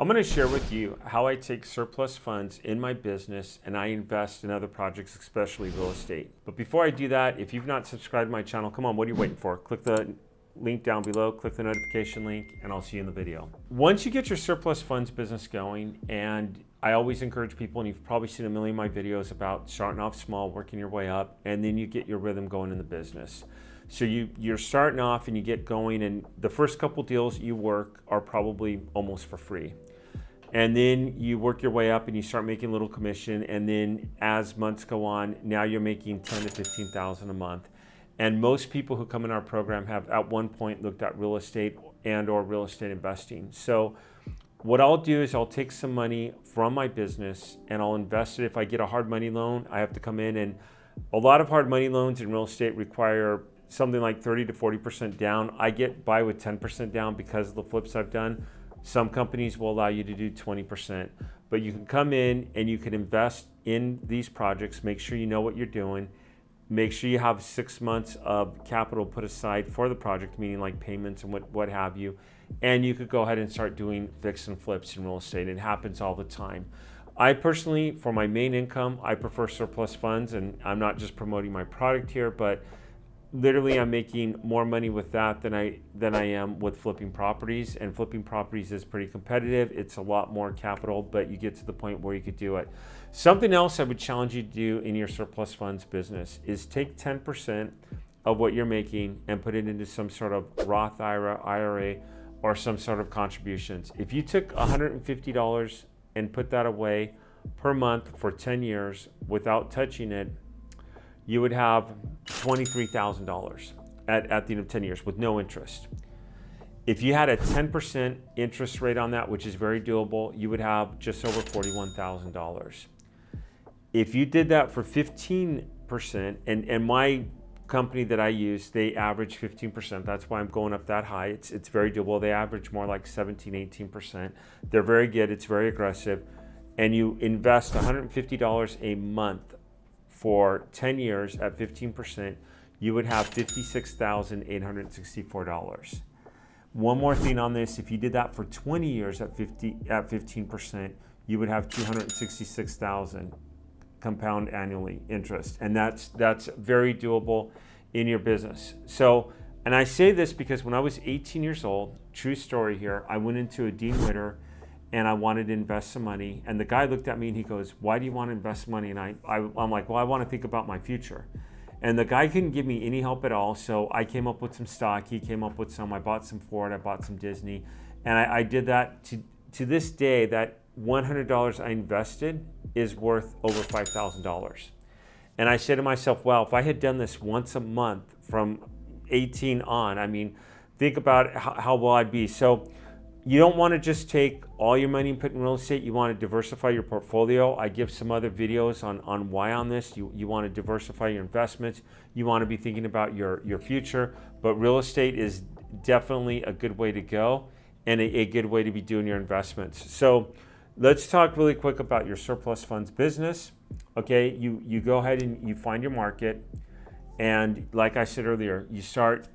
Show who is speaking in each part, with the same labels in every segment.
Speaker 1: I'm going to share with you how I take surplus funds in my business and I invest in other projects, especially real estate. But before I do that, if you've not subscribed to my channel, come on, what are you waiting for? Click the link down below, click the notification link, and I'll see you in the video. Once you get your surplus funds business going, and I always encourage people, and you've probably seen a million of my videos about starting off small, working your way up, and then you get your rhythm going in the business. So you're starting off and you get going, and the first couple deals you work are probably almost for free. And then you work your way up and you start making a little commission, and then as months go on, now you're making $10,000 to $15,000 a month. And most people who come in our program have at one point looked at real estate and or real estate investing. So what I'll do is I'll take some money from my business and I'll invest it. If I get a hard money loan, I have to come in, and a lot of hard money loans in real estate require something like 30 to 40% down. I get by with 10% down because of the flips I've done. Some companies will allow you to do 20%, but you can come in and you can invest in these projects. Make sure you know what you're doing. Make sure you have 6 months of capital put aside for the project, meaning like payments and what have you. And you could go ahead and start doing fix and flips in real estate. It happens all the time. I personally, for my main income, I prefer surplus funds, and I'm not just promoting my product here, but literally I'm making more money with that than I am with flipping properties, and flipping properties is pretty competitive. It's a lot more capital, but you get to the point where you could do it. Something else I would challenge you to do in your surplus funds business is take 10% of what you're making and put it into some sort of Roth IRA, or some sort of contributions. If you took $150 and put that away per month for 10 years without touching it, you would have $23,000 at the end of 10 years with no interest. If you had a 10% interest rate on that, which is very doable, you would have just over $41,000. If you did that for 15%, and my company that I use, they average 15%. That's why I'm going up that high. It's very doable. They average more like 17, 18%. They're very good. It's very aggressive. And you invest $150 a month for 10 years at 15%, you would have $56,864. One more thing on this, if you did that for 20 years at 15%, you would have $266,000 compound annually interest. And that's very doable in your business. So, and I say this because when I was 18 years old, true story here, I went into a Dean Witter and I wanted to invest some money. And the guy looked at me and he goes, "Why do you want to invest money?" And I'm like, "Well, I want to think about my future." And the guy couldn't give me any help at all. So I came up with some stock. He came up with some. I bought some Ford. I bought some Disney. And I did that. To this day, that $100 I invested is worth over $5,000. And I said to myself, wow, if I had done this once a month from 18 on, I mean, think about how well I'd be. So you don't want to just take all your money and put in real estate. You want to diversify your portfolio. I give some other videos on why on this. You want to diversify your investments. You want to be thinking about your future. But real estate is definitely a good way to go, and a good way to be doing your investments. So let's talk really quick about your surplus funds business. Okay, you go ahead and you find your market. And like I said earlier, you start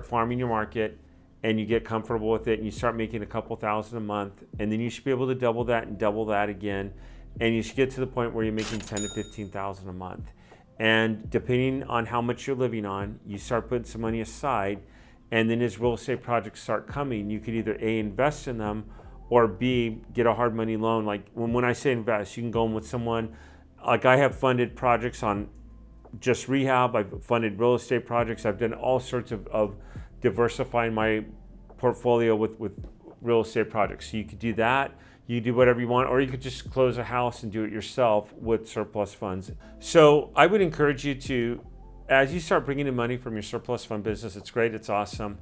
Speaker 1: farming your market, and you get comfortable with it, and you start making a couple thousand a month, and then you should be able to double that and double that again, and you should get to the point where you're making $10,000 to $15,000 a month. And depending on how much you're living on, you start putting some money aside, and then as real estate projects start coming, you could either A, invest in them, or B, get a hard money loan. Like when I say invest, you can go in with someone. Like I have funded projects on just rehab. I've funded real estate projects. I've done all sorts of diversifying my portfolio with real estate projects. So you could do that. You do whatever you want, or you could just close a house and do it yourself with surplus funds. So I would encourage you to, as you start bringing in money from your surplus fund business, it's great, it's awesome.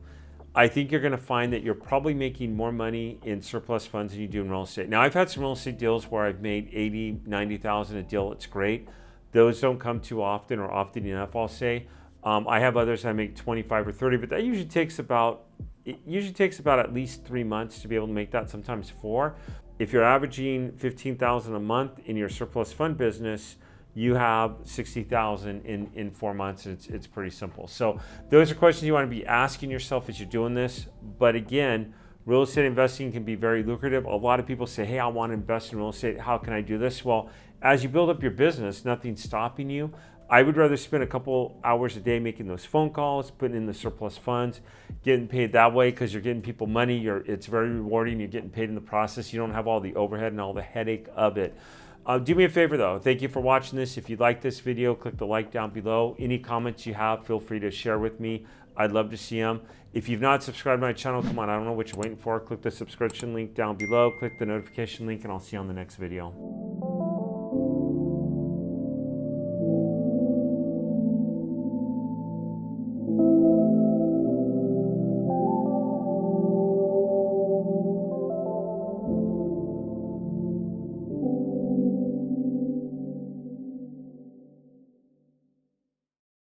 Speaker 1: I think you're going to find that you're probably making more money in surplus funds than you do in real estate. Now, I've had some real estate deals where I've made $80,000, $90,000 a deal. It's great. Those don't come too often, or often enough, I'll say. I have others I make 25 or 30, but that usually takes about at least 3 months to be able to make that, sometimes 4. If you're averaging $15,000 a month in your surplus fund business, you have $60,000 in 4 months. It's pretty simple. So those are questions you want to be asking yourself as you're doing this. But again, Real estate investing can be very lucrative. A lot of people say, hey, I want to invest in real estate. How can I do this? Well, as you build up your business, nothing's stopping you. I would rather spend a couple hours a day making those phone calls, putting in the surplus funds, getting paid that way because you're getting people money. It's very rewarding. You're getting paid in the process. You don't have all the overhead and all the headache of it. Do me a favor though. Thank you for watching this. If you like this video, click the like down below. Any comments you have, feel free to share with me. I'd love to see them. If you've not subscribed to my channel, come on, I don't know what you're waiting for. Click the subscription link down below. Click the notification link and I'll see you on the next video.